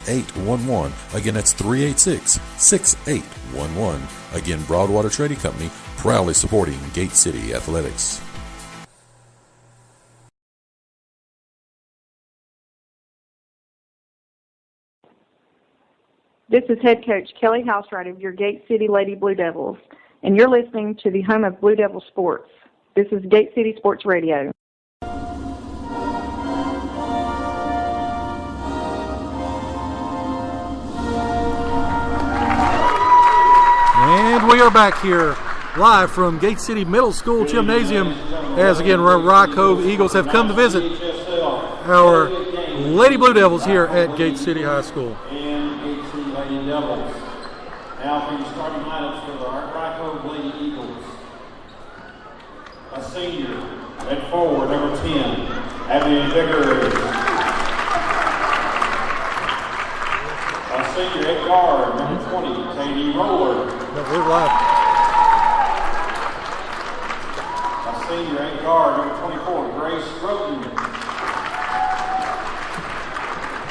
386-6811. Again, that's 386-6811. Again, Broadwater Trading Company, proudly supporting Gate City Athletics. This is head coach Kelly Housewright of your Gate City Lady Blue Devils, and you're listening to the home of Blue Devil Sports. This is Gate City Sports Radio. And we are back here live from Gate City Middle School Gymnasium as, again, Rock Cove Eagles have come to visit our Lady Blue Devils here at Gate City High School. And Gate City Lady Devils. Now for your starting lineups for the Rock Cove Lady Eagles. A senior at forward, number 10, Abby Vickers. A senior at guard, number 20, Katie Roller. We're live. A senior at guard, number 24, Grace Roten.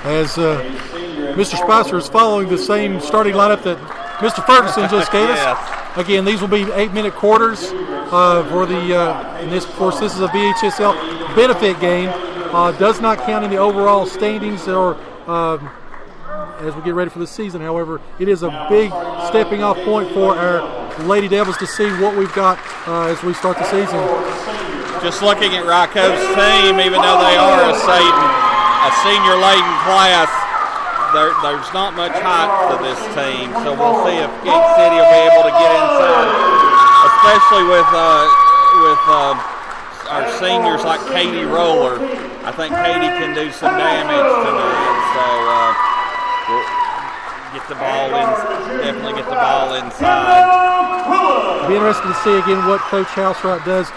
As Mr. Spicer is following the same starting lineup that Mr. Ferguson just gave us. Again, these will be 8-minute quarters for the, and this, of course, this is a VHSL benefit game. Does not count in the overall standings or as we get ready for the season. However, it is a big stepping off point for our Lady Devils to see what we've got as we start the season. Just looking at Rock Cove's team, even though they are a senior laden class, there's not much height to this team, so we'll see if Gate City will be able to get inside, especially with our seniors like Katie Roller. I think Katie can do some damage tonight, so we'll get the ball in, definitely get the ball inside. Be interested to see again what Coach Housewright does.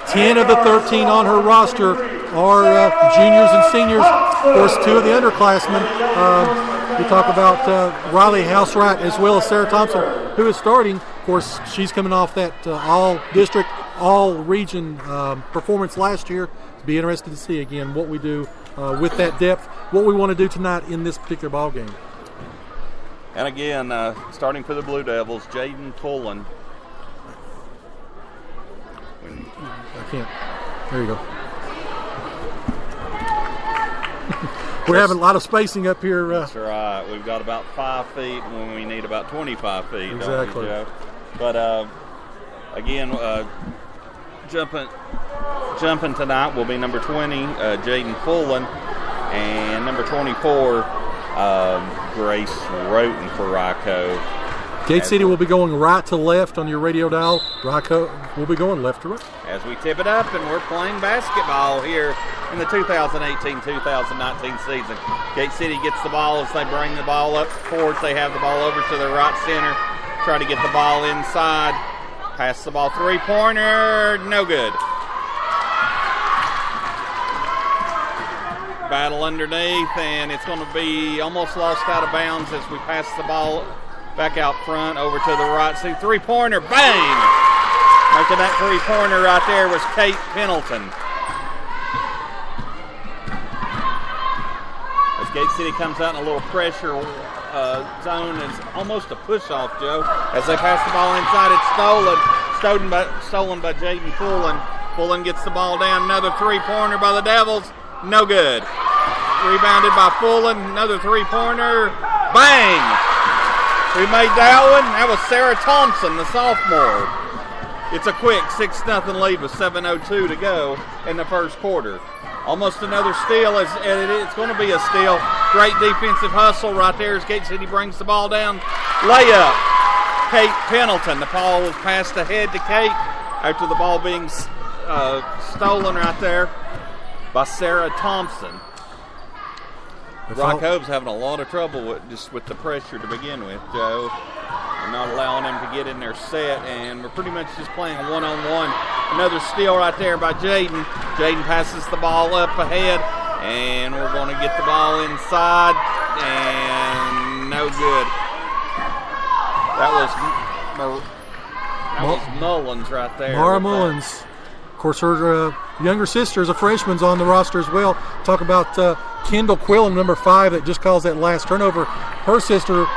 10 of the 13 on her roster are juniors and seniors. Of course, 2 of the underclassmen. We talk about Riley Housewright as well as Sarah Thompson, who is starting. Of course, she's coming off that all-district, all-region performance last year. Be interested to see again what we do with that depth, what we want to do tonight in this particular ball game. And again, starting for the Blue Devils, Jaden Pullen. I can't. There you go. We're having a lot of spacing up here. That's right. We've got about 5 feet when we need about 25 feet. Exactly. Don't we, Joe? But again, jumping tonight will be number 20, Jaden Pullen, and number 24, Grace Roten for Rock Cove. Gate City will be going right to left on your radio dial. Rock Cove will be going left to right. As we tip it up, and we're playing basketball here in the 2018-2019 season. Gate City gets the ball as they bring the ball up forward. They have the ball over to the right center. Try to get the ball inside. Pass the ball, three-pointer, no good. Battle underneath, and it's going to be almost lost out of bounds as we pass the ball back out front over to the right. See, three-pointer, bang! Making that three-pointer right there was Kate Pendleton. As Gate City comes out in a little pressure zone, is almost a push-off, Joe. As they pass the ball inside, it's stolen by Jaden Pullen. Pullen gets the ball down, another three-pointer by the Devils, no good. Rebounded by Pullen, another three-pointer, bang! We made that one. That was Sarah Thompson, the sophomore. It's a quick 6-0 lead with 7:02 to go in the first quarter. Almost another steal. It's going to be a steal. Great defensive hustle right there as Gate City brings the ball down. Layup. Kate Pendleton. The ball was passed ahead to Kate after the ball being stolen right there by Sarah Thompson. Rock Cove's having a lot of trouble with the pressure to begin with, Joe. We're not allowing them to get in their set, and we're pretty much just playing a one-on-one. Another steal right there by Jaden. Jaden passes the ball up ahead, and we're going to get the ball inside, and no good. That was Mullins right there. Mara Mullins. Of course, her younger sister is a freshman on the roster as well. Talk about Kendall Quillen, number 5, that just caused that last turnover. Her sister,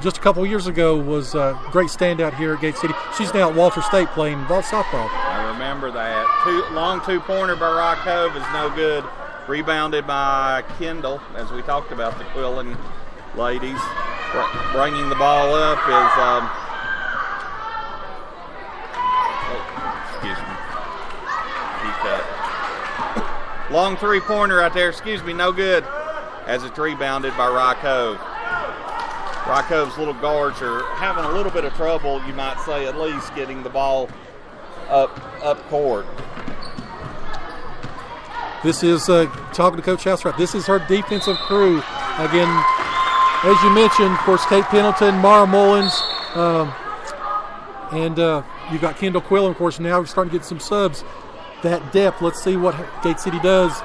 just a couple years ago, was a great standout here at Gate City. She's now at Walter State playing softball. I remember that. Long two-pointer by Rock Cove is no good. Rebounded by Kendall, as we talked about the Quillen ladies. Bringing the ball up is, excuse me. He cut. Long three-pointer right there, no good, as it's rebounded by Rock Cove. Rock Cove's little guards are having a little bit of trouble, you might say, at least getting the ball up court. This is, talking to Coach Housewright, this is her defensive crew. Again, as you mentioned, of course, Kate Pendleton, Mara Mullins, and you've got Kendall Quillen. Of course, now we're starting to get some subs. That depth, let's see what Gate City does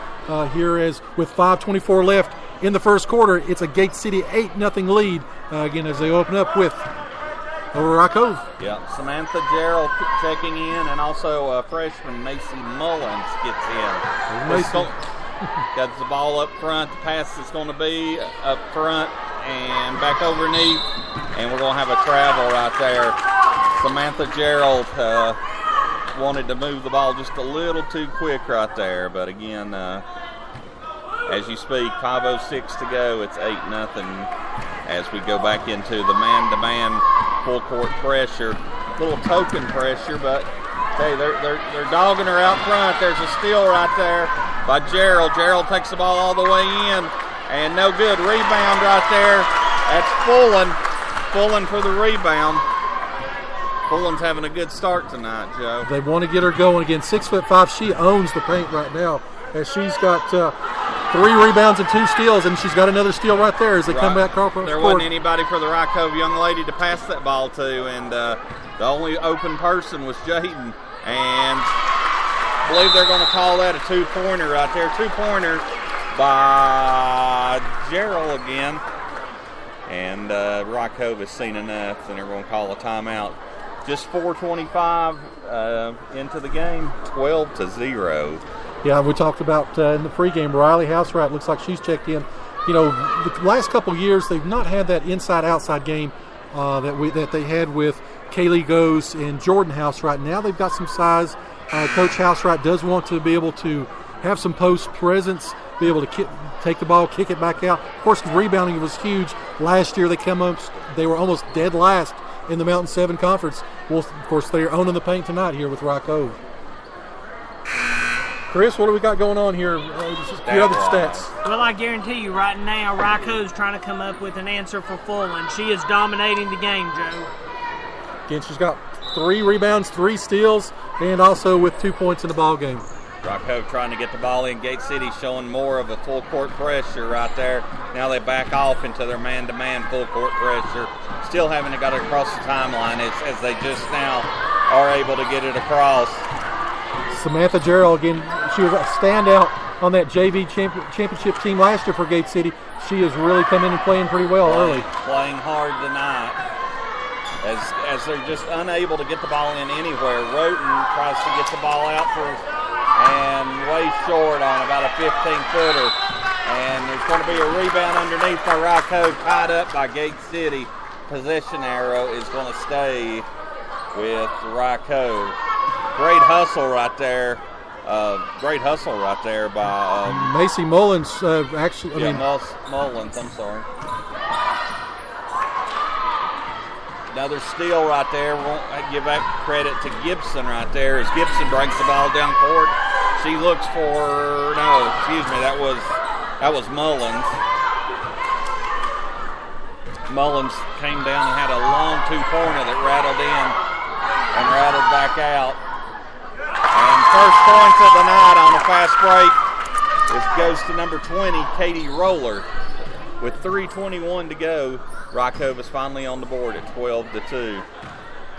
here as with 5:24 left in the first quarter. It's a Gate City 8-0 lead, again, as they open up with Rock Cove. Yeah, Samantha Gerald checking in, and also freshman Macy Mullins gets in. Got the ball up front. The pass is going to be up front and back underneath, and we're going to have a travel right there. Samantha Gerald wanted to move the ball just a little too quick right there, but again, as you speak, 5:06 to go. It's 8-0 as we go back into the man-to-man full court pressure. Little token pressure, but hey, they're dogging her out front. There's a steal right there by Gerald. Gerald takes the ball all the way in, and no good. Rebound right there. That's Fullen. Fullen for the rebound. Fullen's having a good start tonight, Joe. They want to get her going again. 6'5". She owns the paint right now, as she's got 3 rebounds and 2 steals, and she's got another steal right there as they come back across. There wasn't anybody for the Rock Cove young lady to pass that ball to, and the only open person was Jaden. And I believe they're going to call that a 2-pointer right there. 2-pointer by Gerald again. And Rock Cove has seen enough, and they're going to call a timeout. Just 4:25 into the game, 12-0. Yeah, we talked about in the pregame, Riley Housewright looks like she's checked in. You know, the last couple of years they've not had that inside-outside game that they had with Kaylee Goes and Jordan Housewright. Now they've got some size. Coach Housewright does want to be able to have some post presence, be able to take the ball, kick it back out. Of course, the rebounding was huge. Last year they were almost dead last in the Mountain 7 Conference. Well, of course, they're owning the paint tonight here with Rock Cove. Chris, what do we got going on here? Just a few other stats. Well, I guarantee you right now, Rock Cove's trying to come up with an answer for Fullen. She is dominating the game, Joe. Again, she's got 3 rebounds, 3 steals, and also with 2 points in the ball game. Rock Cove trying to get the ball in. Gate City showing more of a full court pressure right there. Now they back off into their man-to-man full court pressure. Still haven't got it across the timeline as they just now are able to get it across. Samantha Gerald, again, she was a standout on that JV championship team last year for Gate City. She has really come in and playing pretty well early. Playing hard tonight. As they're just unable to get the ball in anywhere. Roten tries to get the ball out and way short on about a 15-footer. And there's going to be a rebound underneath by Rock Cove, tied up by Gate City. Possession arrow is going to stay with Rock Cove. Great hustle right there. By Macy Mullins. Mullins, I'm sorry. Another steal right there. Won't give back credit to Gibson right there as Gibson brings the ball down court. She looks for that was Mullins. Mullins came down and had a long 2-pointer that rattled in and rattled back out. And first points of the night on a fast break. This goes to number 20, Katie Roller. With 3:21 to go, Rock Cove is finally on the board at 12-2.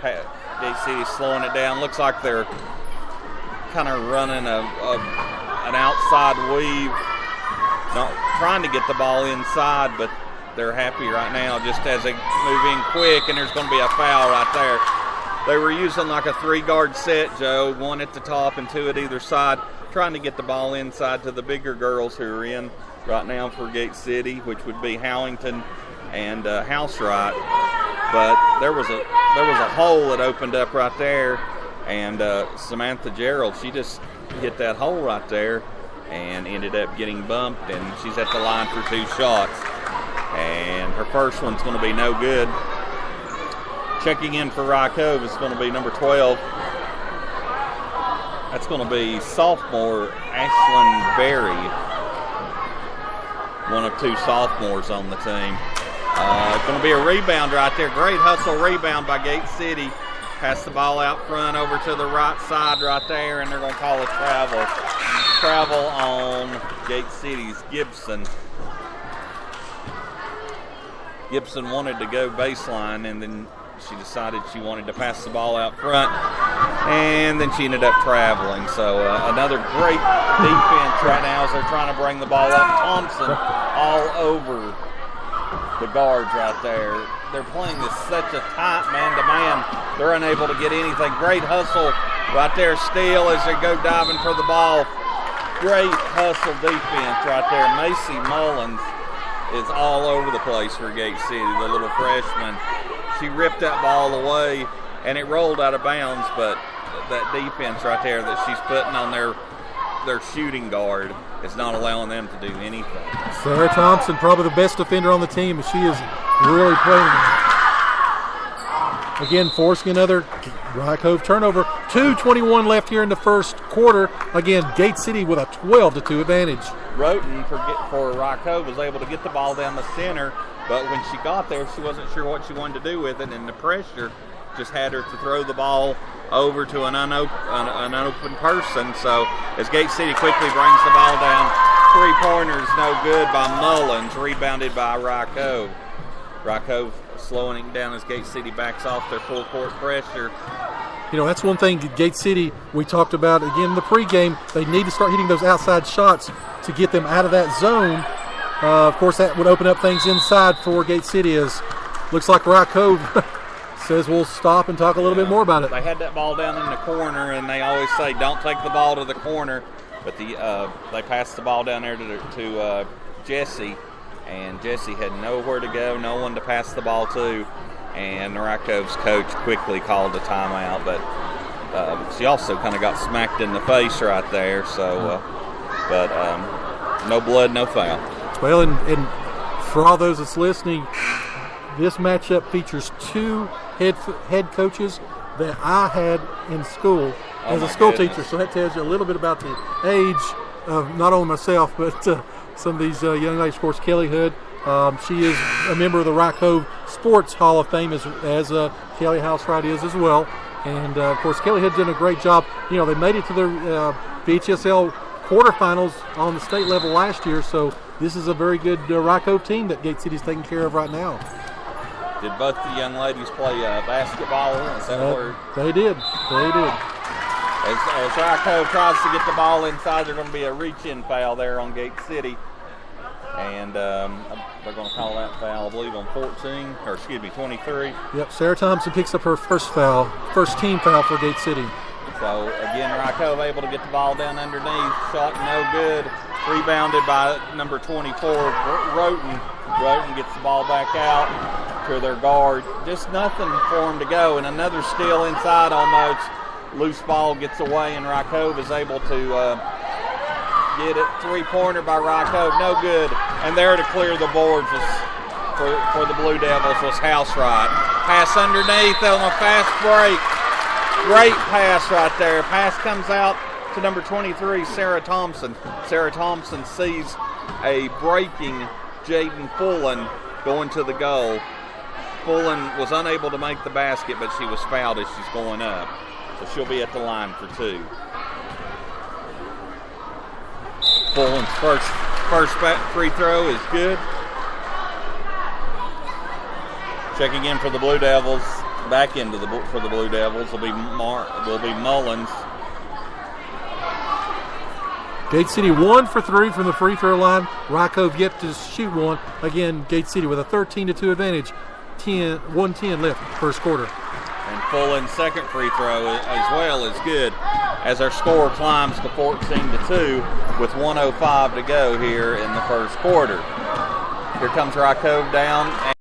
Gate City slowing it down. Looks like they're kind of running an outside weave, not trying to get the ball inside, but they're happy right now just as they move in quick, and there's going to be a foul right there. They were using like a 3-guard set, Joe, 1 at the top and 2 at either side, trying to get the ball inside to the bigger girls who are in right now for Gate City, which would be Howington and Housewright. But there was a hole that opened up right there, and Samantha Gerald, she just hit that hole right there and ended up getting bumped, and she's at the line for 2 shots. And her first one's going to be no good. Checking in for Rye Cove is going to be number 12. That's going to be sophomore Ashlyn Berry, one of 2 sophomores on the team. It's going to be a rebound right there. Great hustle rebound by Gate City. Pass the ball out front over to the right side right there, and they're going to call a travel. Travel on Gate City's Gibson. Gibson wanted to go baseline, and then she decided she wanted to pass the ball out front, and then she ended up traveling. So another great defense right now as they're trying to bring the ball up. Thompson all over the guards right there. They're playing this such a tight man-to-man. They're unable to get anything. Great hustle right there. Steele as they go diving for the ball. Great hustle defense right there. Macy Mullins is all over the place for Gate City, the little freshman. She ripped that ball away, and it rolled out of bounds, but that defense right there that she's putting on their shooting guard is not allowing them to do anything. Sarah Thompson, probably the best defender on the team, and she is really playing. Again, forcing another Rye Cove turnover. 2:21 left here in the first quarter. Again, Gate City with a 12-2 advantage. Roten for Rye Cove was able to get the ball down the center, but when she got there, she wasn't sure what she wanted to do with it, and the pressure just had her to throw the ball over to an unopened person. So as Gate City quickly brings the ball down, 3-pointers no good by Mullins, rebounded by Rye Cove. Rye Cove slowing it down as Gate City backs off their full court pressure. You know, that's one thing Gate City, we talked about again in the pregame, they need to start hitting those outside shots to get them out of that zone. Of course, that would open up things inside for Gate City, as looks like Rye Cove says we'll stop and talk a little bit more about it. They had that ball down in the corner, and they always say don't take the ball to the corner, but they passed the ball down there to Jesse, and Jesse had nowhere to go, no one to pass the ball to, and Rye Cove's coach quickly called a timeout, but she also kind of got smacked in the face right there, so but no blood, no foul. Well, and for all those that's listening, this matchup features 2 head coaches that I had in school as a school teacher, so that tells you a little bit about the age of not only myself, but some of these young ladies. Of course, Kelly Hood, she is a member of the Rye Cove Sports Hall of Fame, as Kelly Housewright is as well. And, of course, Kelly Hood's done a great job. You know, they made it to the BHSL quarterfinals on the state level last year, so this is a very good Rye Cove team that Gate City's taking care of right now. Did both the young ladies play basketball? Is that word? They did. As Rye Cove tries to get the ball inside, there's going to be a reach-in foul there on Gate City. And they're going to call that foul, I believe, on 23. Yep, Sarah Thompson picks up her first team foul for Gate City. So, again, Rye Cove able to get the ball down underneath. Shot no good. Rebounded by number 24, Roten. Roten gets the ball back out to their guard. Just nothing for them to go. And another steal inside almost. Loose ball gets away, and Rye Cove is able to get it. 3-pointer by Rye Cove, no good. And there to clear the boards for the Blue Devils was Housewright. Pass underneath on a fast break. Great pass right there. Pass comes out to number 23, Sarah Thompson. Sarah Thompson sees a breaking Jaden Fullen going to the goal. Fullen was unable to make the basket, but she was fouled as she's going up. So she'll be at the line for 2. Fullen's first free throw is good. Checking in for the Blue Devils. Back into for the Blue Devils will be Mullins. Gate City 1 for 3 from the free throw line. Rye Cove yet to shoot one. Again, Gate City with a 13-2 advantage. 1:10 left first quarter. And Fullen's second free throw as well is good as our score climbs to 14-2 with 1:05 to go here in the first quarter. Here comes Cove down.